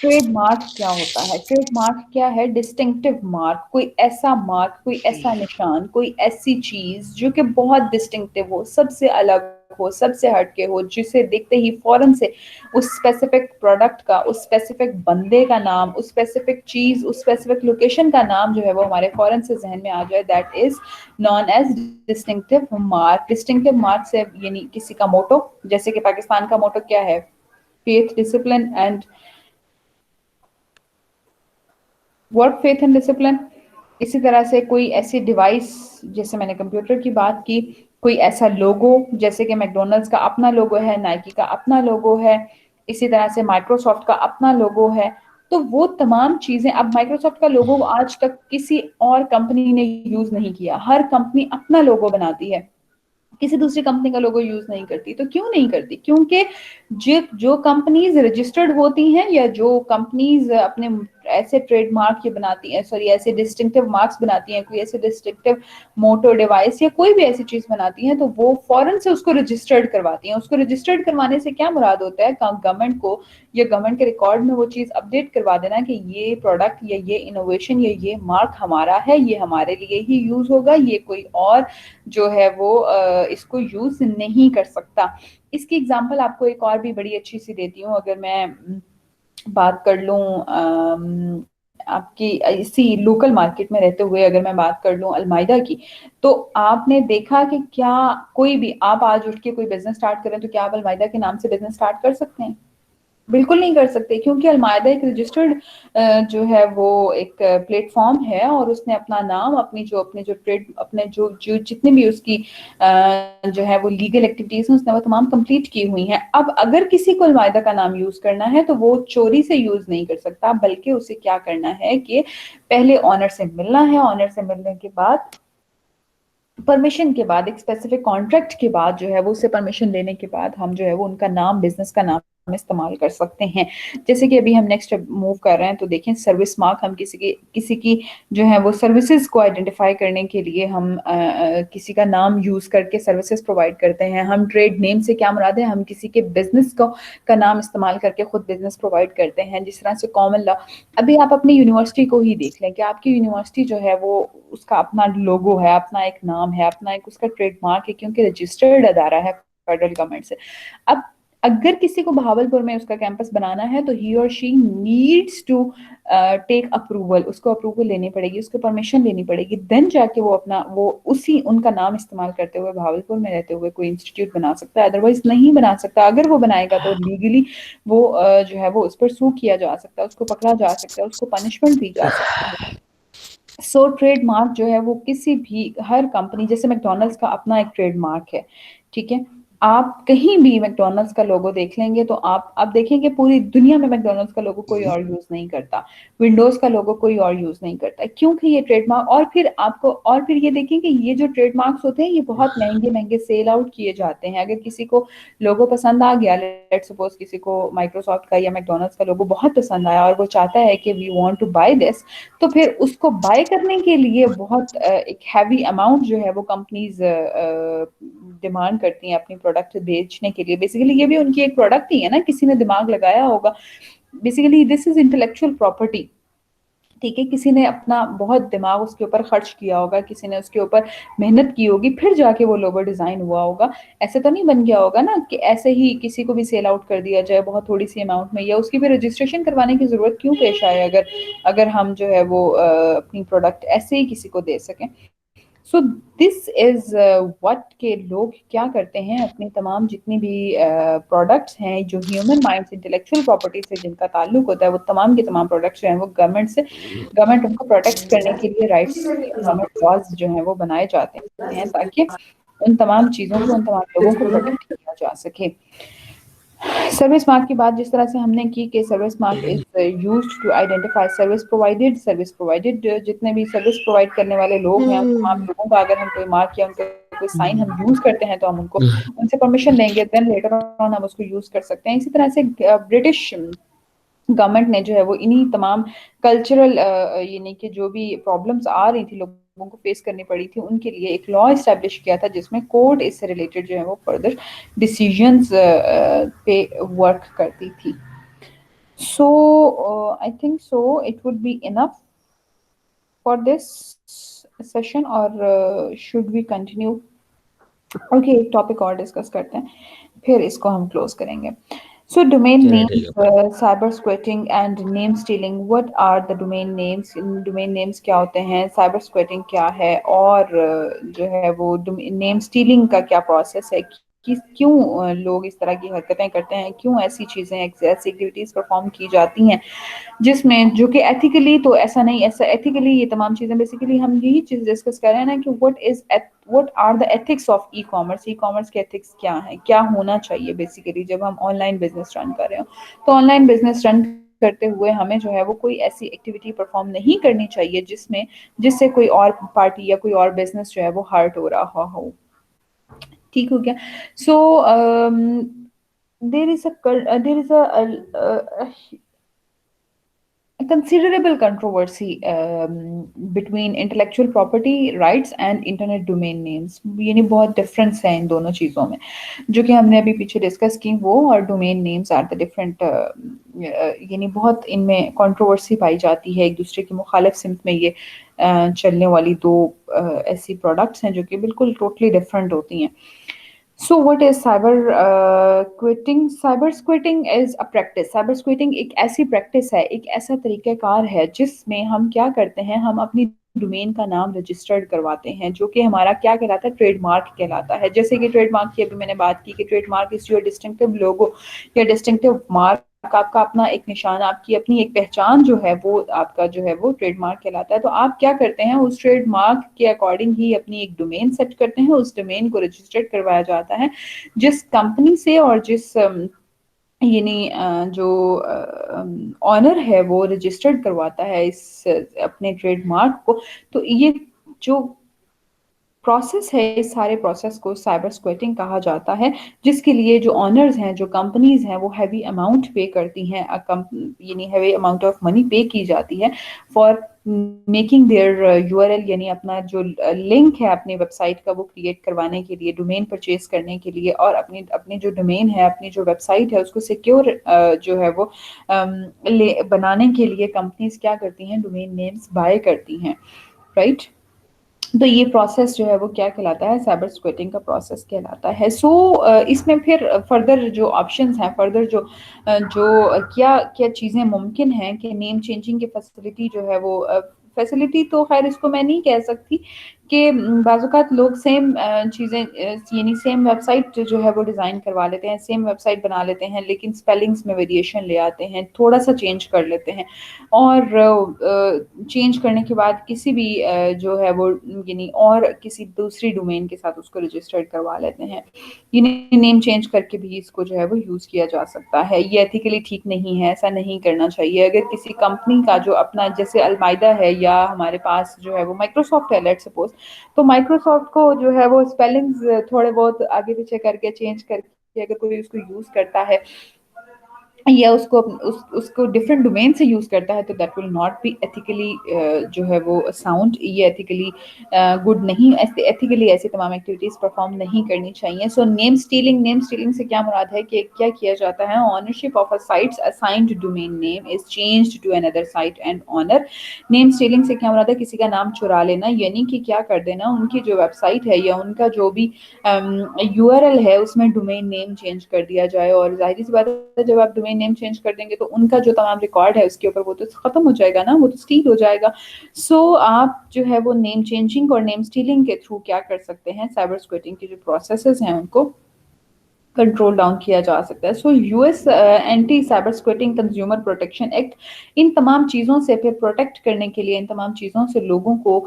ट्रेड मार्क क्या होता है? ट्रेड मार्क क्या है? डिस्टिंक्टिव मार्क, कोई ऐसा मार्क, कोई ऐसा निशान, कोई ऐसी चीज जो कि बहुत डिस्टिंक्टिव हो, सबसे अलग हो, सबसे हटके हो, जिसे देखते ही फौरन से उस स्पेसिफिक प्रोडक्ट का, उस स्पेसिफिक बंदे का नाम, उस स्पेसिफिक चीज, उस स्पेसिफिक लोकेशन का नाम जो है वो हमारे फौरन से जहन में आ जाए, that is known as distinctive mark. Distinctive mark से यानी किसी का मोटो, जैसे कि पाकिस्तान का मोटो क्या है? Faith, discipline and work, faith and discipline. इसी तरह से कोई ऐसी डिवाइस, जैसे मैंने कंप्यूटर की बात की, कोई ऐसा लोगो, जैसे कि मैकडोनल्ड्स का अपना लोगो है, नाइकी का अपना लोगो है, इसी तरह से माइक्रोसॉफ्ट का अपना लोगो है। तो वो तमाम चीजें, अब माइक्रोसॉफ्ट का लोगो आज तक किसी और कंपनी ने यूज नहीं किया, हर कंपनी अपना लोगो बनाती है, किसी दूसरी कंपनी का लोगो यूज नहीं करती। तो क्यों नहीं करती? क्योंकि जो कंपनीज रजिस्टर्ड होती हैं, या जो कंपनीज अपने ऐसे ट्रेडमार्क ये बनाती हैं, सॉरी ऐसे डिस्टिंक्टिव मार्क्स बनाती हैं, कोई ऐसे डिस्टिंक्टिव मोटो डिवाइस या कोई भी ऐसी चीज बनाती हैं, तो वो फौरन से उसको रजिस्टर्ड करवाती हैं। उसको रजिस्टर्ड करवाने से क्या मुराद होता है? गवर्नमेंट को या गवर्नमेंट के रिकॉर्ड में वो चीज अपडेट करवा देना कि ये प्रोडक्ट या ये इनोवेशन या ये मार्क हमारा है, ये हमारे लिए ही यूज होगा, ये कोई और जो है वो इसको यूज नहीं कर सकता। इसकी एग्जांपल आपको एक और भी बड़ी अच्छी सी देती हूँ। अगर मैं बात कर लूँ आपकी इसी लोकल मार्केट में रहते हुए, अगर मैं बात कर लूँ अलमाइदा की, तो आपने देखा कि क्या कोई भी, आप आज उठ के कोई बिजनेस स्टार्ट करें तो क्या आप अलमाइदा के नाम से बिजनेस स्टार्ट कर सकते हैं? बिल्कुल नहीं कर सकते, क्योंकि अलमायदा एक रजिस्टर्ड जो है वो एक प्लेटफॉर्म है, और उसने अपना नाम, अपने जो ट्रेड, अपने जो जो जितने भी उसकी जो है वो लीगल एक्टिविटीज हैं, उसने वो तमाम कंप्लीट की हुई हैं। अब अगर किसी को अलमायदा का नाम यूज करना है तो वो चोरी से यूज नहीं कर सकता, बल्कि उसे क्या करना है कि पहले ऑनर से मिलना है, ऑनर से मिलने के बाद, परमिशन के बाद, एक स्पेसिफिक कॉन्ट्रैक्ट के बाद जो है वो, उससे परमिशन लेने के बाद हम जो है वो उनका नाम, बिजनेस का नाम इस्तेमाल कर सकते हैं। जैसे कि अभी हम नेक्स्ट मूव कर रहे हैं, तो देखें सर्विस मार्क, हम किसी की जो है वो सर्विसेज को आइडेंटिफाई करने के लिए हम किसी का नाम यूज करके सर्विसेज प्रोवाइड करते हैं। हम ट्रेड नेम से क्या मुराद है? हम किसी के बिजनेस को का नाम इस्तेमाल करके खुद बिजनेस प्रोवाइड करते हैं। जिस तरह से कॉमन लॉ, अभी आप अपनी यूनिवर्सिटी को ही देख लें कि आपकी यूनिवर्सिटी जो है वो, उसका अपना लोगो है, अपना एक नाम है, अपना एक उसका ट्रेडमार्क है, क्योंकि रजिस्टर्ड अदारा है फेडरल गवर्नमेंट से। अब अगर किसी को बहावलपुर में उसका कैंपस बनाना है तो ही और she needs to take approval, उसको अप्रूवल लेनी पड़ेगी, उसको परमिशन लेनी पड़ेगी, देन जाके वो अपना वो उसी उनका नाम इस्तेमाल करते हुए बहावलपुर में रहते हुए कोई इंस्टीट्यूट बना सकता है, अदरवाइज नहीं बना सकता। अगर वो बनाएगा तो लीगली वो जो है वो उस पर सू किया जा सकता है, उसको पकड़ा जा सकता है, उसको पनिशमेंट दी जा सकती है। सो ट्रेडमार्क जो है वो किसी भी, हर कंपनी, जैसे मैकडोनल्ड्स का अपना एक ट्रेडमार्क है, ठीक है? आप कहीं भी मैकडोनल्ड्स का लोगो देख लेंगे तो आप देखेंगे पूरी दुनिया में मैकडोनल्ड्स का लोगो कोई और यूज नहीं करता, विंडोज का लोगो कोई और यूज नहीं करता, क्योंकि ये ट्रेडमार्क, और फिर ये देखेंगे ये जो ट्रेडमार्क्स होते हैं ये बहुत महंगे महंगे सेल आउट किए जाते हैं। अगर किसी को लोगो पसंद आ गया, लेट्स सपोज किसी को माइक्रोसॉफ्ट का या मैकडोनल्ड्स का लोगो बहुत पसंद आया और वो चाहता है कि we want to buy this, तो फिर उसको बाय करने के लिए बहुत एक हैवी अमाउंट जो है वो कंपनीज डिमांड करती हैं अपनी प्रोडक्ट बेचने के लिए। बेसिकली ये भी उनकी एक प्रोडक्ट ही है ना, किसी ने दिमाग लगाया होगा। Basically this is intellectual property, ठीक है? किसी ने अपना बहुत दिमाग उसके ऊपर खर्च किया होगा, किसी ने उसके ऊपर मेहनत की होगी, फिर जाके वो लोगो डिजाइन हुआ होगा। ऐसे तो नहीं बन गया होगा ना कि ऐसे ही किसी को भी सेल आउट कर दिया जाए बहुत थोड़ी सी अमाउंट में, या उसकी भी रजिस्ट्रेशन करवाने की जरूरत क्यों पेश आए, अगर अगर हम जो है वो अपनी प्रोडक्ट ऐसे ही किसी को दे सकें। सो दिस इज व्हाट के लोग क्या करते हैं, अपनी तमाम जितनी भी प्रोडक्ट्स हैं जो ह्यूमन माइंड्स, इंटेलेक्चुअल प्रॉपर्टी से जिनका ताल्लुक होता है, वो तमाम के तमाम प्रोडक्ट्स जो हैं वो गवर्नमेंट उनको प्रोटेक्ट करने के लिए राइट्स, गवर्नमेंट लॉज जो हैं वो बनाए जाते हैं, ताकि उन तमाम चीज़ों को, उन तमाम लोगों को प्रोटेक्ट किया जा सके। सर्विस मार्क की बात जिस तरह से हमने की कि service mark is used to identify service provided, जितने भी सर्विस प्रोवाइड करने वाले लोग हैं उन तमाम लोगों का अगर हम कोई मार्क या उनका कोई साइन हम यूज करते हैं तो हम उनको उनसे परमिशन लेंगे, देन लेटर ऑन हम उसको यूज कर सकते हैं। इसी तरह से ब्रिटिश गवर्नमेंट ने जो है वो इन्हीं तमाम कल्चरल यानी कि जो भी प्रॉब्लम्स आ रही थी लोगों लोगों को फेस करनी पड़ी थी, उनके लिए एक लॉ इस्टेब्लिश किया था जिसमें कोर्ट इससे रिलेटेड जो है वो फर्दर डिसीजंस पे वर्क करती थी. So I think so it would be enough for this session, or should we continue? Okay, एक टॉपिक और डिस्कस करते हैं, फिर इसको हम क्लोज करेंगे. सो डोमेन चलिए ठीक नेम्स, है. Cyber squatting and name stealing. What are the domain names? Domain names क्या होते हैं, साइबर स्क्वैटिंग क्या है, और जो है वो नेम स्टीलिंग का क्या प्रोसेस है, कि क्यों लोग इस तरह की हरकतें करते हैं, क्यों ऐसी चीज़ें, ऐसी एक्टिविटीज़ परफॉर्म की जाती हैं जिसमें, जो कि एथिकली तो ऐसा नहीं, ऐसा एथिकली ये तमाम चीज़ें, बेसिकली हम यही चीज़ डिस्कस कर रहे हैं ना कि what are the ethics of e commerce. E commerce के एथिक्स क्या है, क्या होना चाहिए बेसिकली जब हम ऑनलाइन बिजनेस रन कर रहे हो. तो ऑनलाइन बिजनेस रन करते हुए हमें जो है वो कोई ऐसी एक्टिविटी परफॉर्म नहीं करनी चाहिए जिससे कोई और पार्टी या कोई और बिजनेस जो है वो हर्ट हो रहा हो. ठीक हो गया. सो there is a considerable controversy between intellectual property rights and internet domain names. यानी बहुत डिफरेंस है इन दोनों चीज़ों में, जो कि हमने अभी पीछे डिस्कस की, वो और domain names are the different. यानी बहुत इनमें कंट्रोवर्सी पाई जाती है, एक दूसरे की मुखालिफ सिमत में ये चलने वाली दो ऐसी प्रोडक्ट्स हैं जो कि बिल्कुल टोटली डिफरेंट होती हैं. So what is cyber quitting? Cyber quitting is a practice. Cyber quitting एक ऐसी practice है, एक ऐसा तरीक़ाकार है जिसमें हम क्या करते हैं, हम अपनी डोमेन का नाम रजिस्टर्ड करवाते हैं, जो कि हमारा क्या कहलाता है, ट्रेडमार्क कहलाता है. जैसे कि ट्रेडमार्क की अभी मैंने बात की कि ट्रेडमार्क इज योर डिस्टिंक्टिव लोगो या डिस्टिंक्टिव मार्क, आपका अपना एक निशान, आपकी अपनी एक पहचान जो है वो आपका जो है वो ट्रेडमार्क कहलाता है. तो आप क्या करते हैं, उस ट्रेडमार्क के अकॉर्डिंग ही अपनी एक डोमेन सेट करते हैं, उस डोमेन को रजिस्टर्ड करवाया जाता है जिस कंपनी से, और जिस यानी जो ऑनर है वो रजिस्टर्ड करवाता है इस अपने ट्रेडमार्क को. तो ये जो प्रोसेस है, इस सारे प्रोसेस को साइबर स्क्वैटिंग कहा जाता है, जिसके लिए जो ऑनर्स हैं, जो कंपनीज हैं, वो हैवी अमाउंट पे करती हैं, यानी हैवी अमाउंट ऑफ मनी पे की जाती है फॉर मेकिंग देयर यूआरएल, यानी अपना जो लिंक है अपनी वेबसाइट का वो क्रिएट करवाने के लिए, डोमेन परचेज करने के लिए, और अपनी जो डोमेन है, अपनी जो वेबसाइट है उसको सिक्योर जो है वो बनाने के लिए कंपनीज क्या करती हैं, डोमेन नेम्स बाय करती हैं. राइट. तो ये प्रोसेस जो है वो क्या कहलाता है, साइबर स्क्वैटिंग का प्रोसेस कहलाता है. सो इसमें फिर फर्दर जो ऑप्शंस हैं, फर्दर जो क्या क्या चीज़ें मुमकिन हैं कि नेम चेंजिंग की फैसिलिटी जो है वो, फैसिलिटी तो खैर इसको मैं नहीं कह सकती कि बाज़ लोग सेम चीज़ें, यानी सेम वेबसाइट जो है वो डिज़ाइन करवा लेते हैं, सेम वेबसाइट बना लेते हैं, लेकिन स्पेलिंग्स में वेरिएशन ले आते हैं, थोड़ा सा चेंज कर लेते हैं, और चेंज करने के बाद किसी भी जो है वो यानी और किसी दूसरी डोमेन के साथ उसको रजिस्टर्ड करवा लेते हैं. यानी नेम चेंज करके भी इसको जो है वो यूज़ किया जा सकता है. ये एथिकली ठीक नहीं है, ऐसा नहीं करना चाहिए. अगर किसी कंपनी का जो अपना, जैसे अलमाइदा है या हमारे पास जो है वो माइक्रोसॉफ्ट है, लेट्स सपोज, तो माइक्रोसॉफ्ट को जो है वो स्पेलिंग्स थोड़े बहुत आगे पीछे करके, चेंज करके अगर कोई उसको यूज़ करता है या उसको डिफरेंट डोमेन से यूज़ करता है, तो that will not be ethically जो है वो साउंड, ये एथिकली गुड नहीं. ऐसे एथिकली ऐसी तमाम एक्टिविटीज़ परफॉर्म नहीं करनी चाहिए. सो नेम स्टीलिंग से क्या मुराद है कि क्या किया जाता है, ownership of a sites assigned domain name is changed to another site and owner. Name stealing से क्या मुराद है, किसी का नाम चुरा लेना, यानी कि क्या कर देना, उनकी जो वेबसाइट है या उनका जो भी यूआरएल है उसमें डोमेन नेम चेंज कर दिया जाए. और जाहिर सी बात है, जब आप डोमेन नेम चेंज कर देंगे तो उनका जो तमाम रिकॉर्ड है उसके ऊपर वो तो खत्म हो जाएगा ना, वो तो स्टील हो जाएगा. सो आप जो है वो नेम चेंजिंग और नेम स्टीलिंग के थ्रू क्या कर सकते हैं, साइबर स्क्वैटिंग के जो प्रोसेसेस हैं उनको कंट्रोल डाउन किया जा सकता है. So US anti cyber squatting consumer protection act in तमाम चीज़ों से फिर प्रोटेक्ट करने के लिए, इन तमाम चीज़ों से लोगों को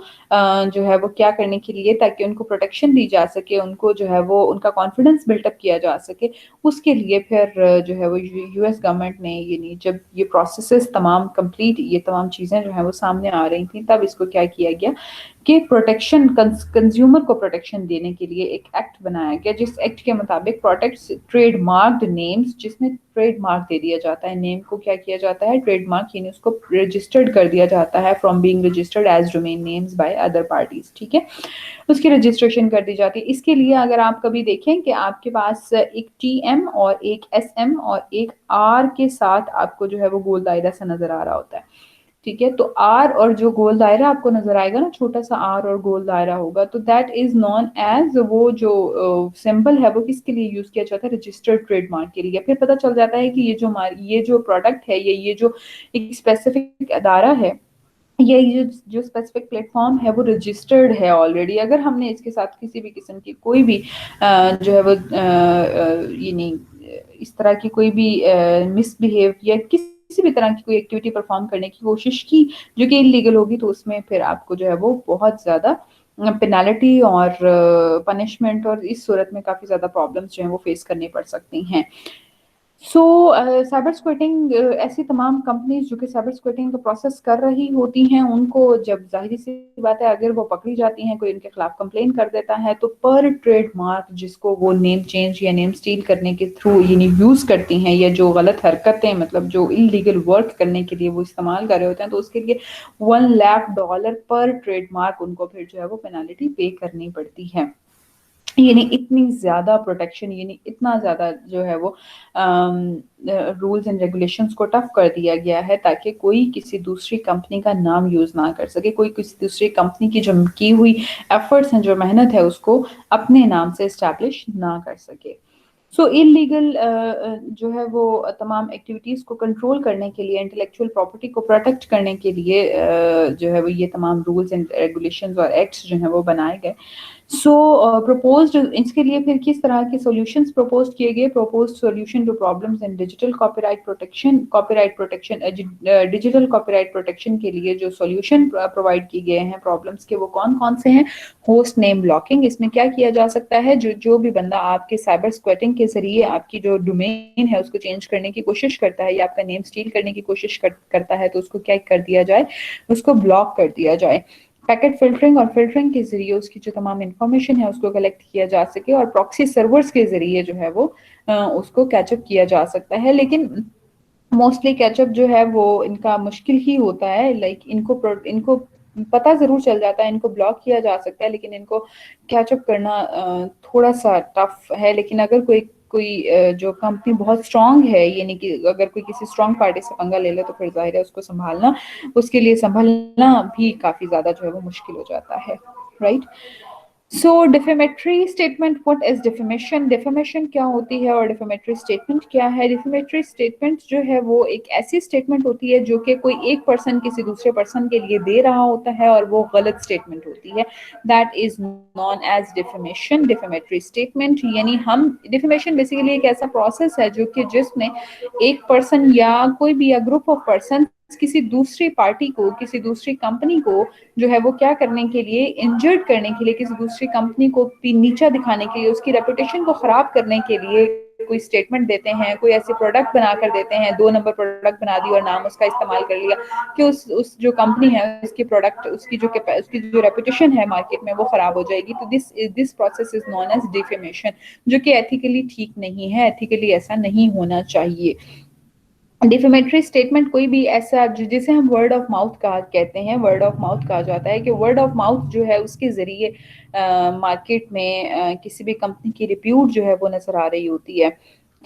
जो है वो क्या करने के लिए, ताकि उनको प्रोटेक्शन दी जा सके, उनको जो है वो उनका कॉन्फिडेंस बिल्टअप किया जा सके, उसके लिए फिर जो है वो यूएस गवर्नमेंट ने, यानी जब ये प्रोसेसेस तमाम कंप्लीट, ये तमाम चीज़ें जो हैं वो सामने आ रही थी, तब इसको क्या किया गया कि प्रोटेक्शन, कंज्यूमर को प्रोटेक्शन देने के लिए एक एक्ट बनाया गया, जिस एक्ट के मुताबिक प्रोटेक्ट ट्रेड मार्क्ड नेम्स, जिसमें ट्रेड मार्क दे दिया जाता है, नेम को क्या किया जाता है, ट्रेड मार्क, यानी उसको रजिस्टर्ड कर दिया जाता है from being registered as domain names by other parties, ठीक है, उसकी रजिस्ट्रेशन कर दी जाती है। इसके लिए अगर आप कभी देखें कि आपके पास एक TM और एक SM और एक R के साथ आपको जो है वो गोल दायरा सा नजर आ रहा होता है, ठीक है, तो R और जो गोल दायरा आपको नजर आएगा ना, छोटा सा R और गोल दायरा होगा, तो दैट इज नॉन एज, वो जो सिंबल है वो किसके लिए यूज किया जाता है, रजिस्टर्ड ट्रेडमार्क के लिए। फिर पता चल जाता है कि ये जो प्रोडक्ट है, ये जो एक स्पेसिफिक अदारा है, ये जो स्पेसिफिक प्लेटफॉर्म है वो रजिस्टर्ड है ऑलरेडी। अगर हमने इसके साथ किसी भी किस्म की कोई भी जो है वो ये नहीं, इस तरह की कोई भी मिसबिहेव या किसी भी तरह की कोई एक्टिविटी परफॉर्म करने की कोशिश की जो कि इलीगल होगी, तो उसमें फिर आपको जो है वो बहुत ज़्यादा पेनाल्टी और पनिशमेंट और इस सूरत में काफ़ी ज़्यादा प्रॉब्लम्स जो हैं वो फेस करनी पड़ सकती हैं। सो साइबर स्क्वैटिंग, ऐसी तमाम कंपनीज जो कि साइबर स्क्वैटिंग का प्रोसेस कर रही होती हैं, उनको जब जाहिर सी बात है अगर वो पकड़ी जाती हैं, कोई उनके खिलाफ कंप्लेन कर देता है, तो पर ट्रेडमार्क जिसको वो नेम चेंज या नेम स्टील करने के थ्रू यानी यूज़ करती हैं, या जो गलत हरकतें मतलब जो इलीगल वर्क करने के लिए वो इस्तेमाल कर रहे होते हैं, तो उसके लिए $1 लाख पर ट्रेडमार्क उनको फिर जो है वो पेनाल्टी पे करनी पड़ती है। यानी इतनी ज़्यादा प्रोटेक्शन, यानी इतना ज़्यादा जो है वो रूल्स एंड रेगुलेशंस को टफ कर दिया गया है ताकि कोई किसी दूसरी कंपनी का नाम यूज़ ना कर सके, कोई किसी दूसरी कंपनी की जो की हुई एफर्ट्स हैं, जो मेहनत है, उसको अपने नाम से इस्टेब्लिश ना कर सके। सो इलीगल जो है वो तमाम एक्टिविटीज़ को कंट्रोल करने के लिए, इंटेलेक्चुअल प्रॉपर्टी को प्रोटेक्ट करने के लिए जो है वो ये तमाम रूल्स एंड रेगुलेशंस और एक्ट्स जो हैं वो बनाए गए। सो प्रपोज्ड, इसके लिए फिर किस तरह के सॉल्यूशंस प्रपोज किए गए, proposed solution to problems in digital copyright protection digital copyright protection के लिए जो सॉल्यूशन प्रोवाइड किए गए हैं प्रॉब्लम्स के, वो कौन कौन से हैं। होस्ट नेम ब्लॉकिंग, इसमें क्या किया जा सकता है, जो भी बंदा आपके साइबर स्क्वैटिंग के जरिए आपकी जो डोमेन है उसको चेंज करने की कोशिश करता है या आपका नेम स्टील करने की कोशिश करता है, तो उसको क्या कर दिया जाए, उसको ब्लॉक कर दिया जाए। पैकेट फिल्टरिंग और फिल्टरिंग के जरिए उसकी जो तमाम इंफॉर्मेशन है उसको कलेक्ट किया जा सके, और प्रॉक्सी सर्वर्स के जरिए जो है वो उसको कैचअप किया जा सकता है। लेकिन मोस्टली कैचअप जो है वो इनका मुश्किल ही होता है, लाइक इनको पता जरूर चल जाता है, इनको ब्लॉक किया जा सकता है, लेकिन इनको कैचअप करना थोड़ा सा टफ है। लेकिन अगर कोई जो कंपनी बहुत स्ट्रांग है, यानी कि अगर कोई किसी स्ट्रांग पार्टी से पंगा ले ले, तो फिर जाहिर है उसको संभालना, उसके लिए संभलना भी काफी ज्यादा जो है वो मुश्किल हो जाता है, right. So defamatory statement, what is defamation, defamation क्या होती है और डिफेमेटरी स्टेटमेंट क्या है। डिफेमेटरी स्टेटमेंट जो है वो एक ऐसी स्टेटमेंट होती है जो कि कोई एक पर्सन किसी दूसरे पर्सन के लिए दे रहा होता है और वो गलत स्टेटमेंट होती है, that is known as defamation. Defamatory statement यानी हम, डिफेमेशन बेसिकली एक ऐसा प्रोसेस है जो कि जिसमें एक पर्सन या कोई भी या ग्रुप ऑफ पर्सन किसी दूसरी पार्टी को, किसी दूसरी कंपनी को जो है वो क्या करने के लिए, इंजर्ड करने के लिए, किसी दूसरी कंपनी को नीचा दिखाने के लिए, उसकी रेपुटेशन को खराब करने के लिए कोई स्टेटमेंट देते हैं, कोई ऐसे प्रोडक्ट बना कर देते हैं, 2 नंबर प्रोडक्ट बना दी और नाम उसका इस्तेमाल कर लिया कि उस जो कंपनी है उसकी प्रोडक्ट, उसकी जो रेपुटेशन है मार्केट में वो खराब हो जाएगी। तो this process is known as defamation, जो कि एथिकली ठीक नहीं है, एथिकली ऐसा नहीं होना चाहिए। डिफेमेटरी स्टेटमेंट कोई भी ऐसा जिसे हम वर्ड ऑफ माउथ कहा कहते हैं, वर्ड ऑफ माउथ कहा जाता है कि वर्ड ऑफ माउथ जो है उसके जरिए मार्केट में किसी भी कंपनी की रिप्यूट जो है वो नजर आ रही होती है,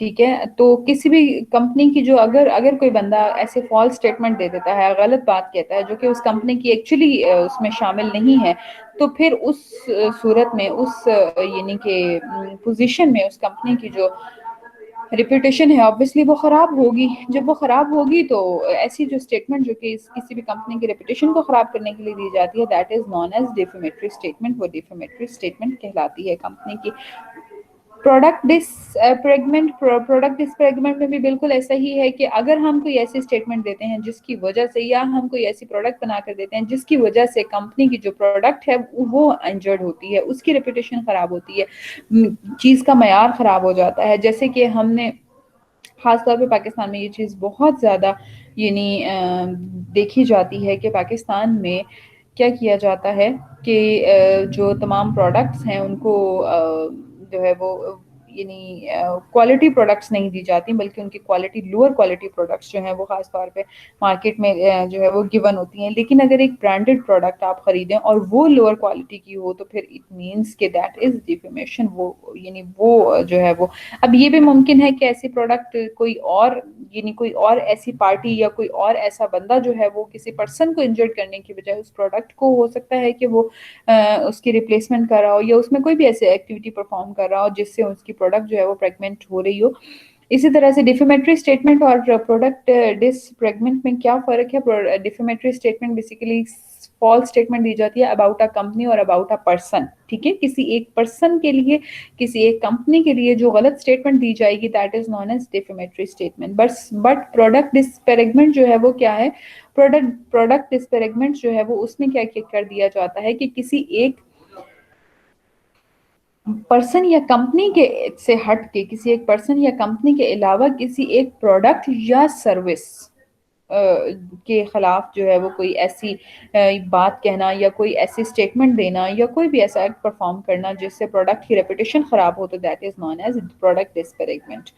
ठीक है। तो किसी भी कंपनी की जो अगर कोई बंदा ऐसे फॉल्स स्टेटमेंट दे देता है, गलत बात कहता है जो कि उस कंपनी की एक्चुअली उसमें शामिल नहीं है, तो फिर उस सूरत में उस यानी कि पोजीशन में उस कंपनी की जो रिप्यूटेशन है ऑब्वियसली वो खराब होगी। जब वो खराब होगी तो ऐसी जो स्टेटमेंट जो कि किसी भी कंपनी की रेपुटेशन को खराब करने के लिए दी जाती है, that is known as defamatory statement, वो डिफेमेटरी स्टेटमेंट कहलाती है कंपनी की। प्रोडक्ट डिसप्रेगमेंट में भी बिल्कुल ऐसा ही है कि अगर हम कोई ऐसी स्टेटमेंट देते हैं जिसकी वजह से, या हम कोई ऐसी प्रोडक्ट बना कर देते हैं जिसकी वजह से कंपनी की जो प्रोडक्ट है वो इंजर्ड होती है, उसकी रेपुटेशन खराब होती है, चीज़ का मयार खराब हो जाता है। जैसे कि हमने खासतौर पे पाकिस्तान में ये चीज़ बहुत ज़्यादा यानी देखी जाती है कि पाकिस्तान में क्या किया जाता है कि जो तमाम प्रोडक्ट्स हैं उनको जो है वो یعنی کوالٹی پروڈکٹس نہیں دی جاتی بلکہ ان کی کوالٹی لوور کوالٹی پروڈکٹس جو ہیں وہ خاص طور پہ مارکیٹ میں جو ہے وہ گیون ہوتی ہیں. لیکن اگر ایک برانڈڈ پروڈکٹ آپ خریدیں اور وہ لوور کوالٹی کی ہو تو پھر اٹ مینس کہ دیٹ از ڈیفیمیشن. وہ یعنی وہ جو ہے وہ اب یہ بھی ممکن ہے کہ ایسی پروڈکٹ کوئی اور ایسی پارٹی یا کوئی اور ایسا بندہ جو ہے وہ کسی پرسن کو انجرڈ کرنے کی بجائے اس پروڈکٹ کو ہو سکتا ہے کہ وہ اس کی ریپلیسمنٹ کر رہا ہو یا اس میں کوئی بھی ایسی ایکٹیویٹی پرفارم کر رہا ہو جس سے اس کی پروڈکٹ جو ہے وہ پریگمنٹ ہو رہی ہو. اسی طرح سے ڈیفیمیٹری اسٹیٹمنٹ اور پروڈکٹ ڈسپریگمنٹ میں کیا فرق ہے؟ ڈیفیمیٹری اسٹیٹمنٹ بیسیکلی فالس اسٹیٹمنٹ دی جاتی ہے اباؤٹ اے کمپنی اور اباؤٹ اے پرسن. ٹھیک ہے, کسی ایک پرسن کے لیے کسی ایک کمپنی کے لیے جو غلط اسٹیٹمنٹ دی جائے گی that is known as defamatory statement. But product disparagement جو ہے وہ کیا ہے؟ پروڈکٹ ڈسپریگمنٹ جو ہے وہ اس میں کیا کر دیا جاتا ہے کہ کسی ایک پرسن یا کمپنی کے سے ہٹ کے کسی ایک پرسن یا کمپنی کے علاوہ کسی ایک پروڈکٹ یا سروس کے خلاف جو ہے وہ کوئی ایسی بات کہنا یا کوئی ایسی اسٹیٹمنٹ دینا یا کوئی بھی ایسا ایکٹ پرفارم کرنا جس سے پروڈکٹ کی ریپوٹیشن خراب ہو تو that is known as product disparagement.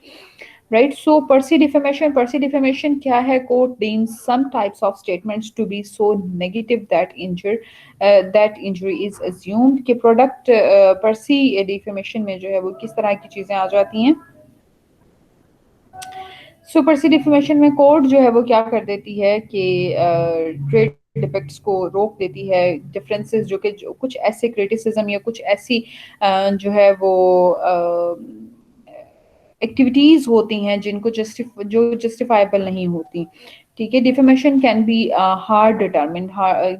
Right, so per se defamation کیا ہے؟ Court deems some types of statements to be so negative that injury is assumed. کہ product per se defamation میں جو ہے وہ کس طرح کی چیزیں آ جاتی ہیں؟ So per se defamation میں court جو ہے وہ کیا کر دیتی ہے کہ ٹریڈ ڈیفیکٹس کو روک دیتی ہے. ڈفرینسز جو کہ کچھ ایسے کریٹیسزم یا کچھ ایسی جو ہے وہ ایکٹیویٹیز ہوتی ہیں جن کو جو جسٹیفائبل نہیں ہوتی. ٹھیک ہے, defamation can be hard determine.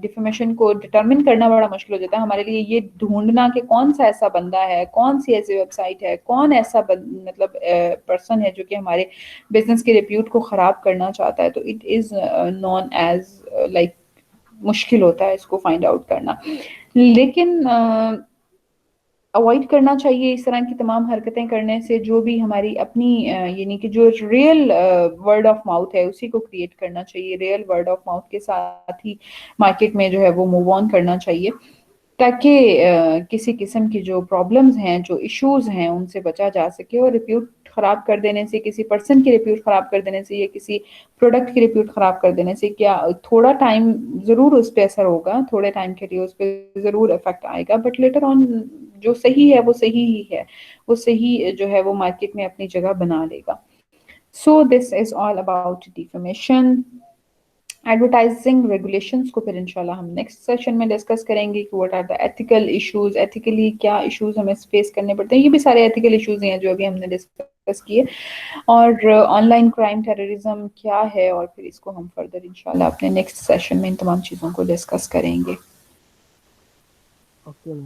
Defamation کو ڈیٹرمن کرنا بڑا مشکل ہو جاتا ہے ہمارے لیے. یہ ڈھونڈنا کہ کون سا ایسا بندہ ہے, کون سی ایسی ویب سائٹ ہے, کون ایسا مطلب پرسن ہے جو کہ ہمارے بزنس کے ریپیوٹ کو خراب کرنا چاہتا ہے, تو it is known as like مشکل ہوتا ہے اس کو فائنڈ آؤٹ کرنا. لیکن اوائڈ کرنا چاہیے اس طرح کی تمام حرکتیں کرنے سے. جو بھی ہماری اپنی یعنی کہ جو ریئل ورڈ آف ماؤتھ ہے اسی کو کریٹ کرنا چاہیے. ریئل ورڈ آف ماؤتھ کے ساتھ ہی مارکیٹ میں جو ہے وہ موو آن کرنا چاہیے تاکہ کسی قسم کی جو پرابلمز ہیں, جو ایشوز ہیں, ان سے بچا جا سکے. اور ریپیوٹ خراب کر دینے سے, کسی پرسن کی ریپیوٹ خراب کر دینے سے یا کسی پروڈکٹ کی ریپیوٹ خراب کر دینے سے کیا تھوڑا ٹائم ضرور اس پہ اثر ہوگا, تھوڑے ٹائم کے لیے اس پہ ضرور افیکٹ آئے گا, بٹ لیٹر آن جو صحیح ہے وہ صحیح ہی ہے, وہ صحیح جو ہے وہ مارکیٹ میں اپنی جگہ بنا لے گا. So this is all about defamation. Advertising regulations کو پھر انشاءاللہ ہم نیکسٹ سیشن میں ڈسکس کریں گے کہ what are the ethical issues. Ethically کیا ایشوز ہمیں فیس کرنے پڑتے ہیں, یہ بھی سارے ایتھیکل ایشوز ہیں جو ابھی ہم نے ڈسکس کیے. اور آن لائن کرائم ٹیررزم کیا ہے, اور پھر اس کو ہم فردر انشاءاللہ اپنے نیکسٹ سیشن میں ان تمام چیزوں کو ڈسکس کریں گے. اوکے.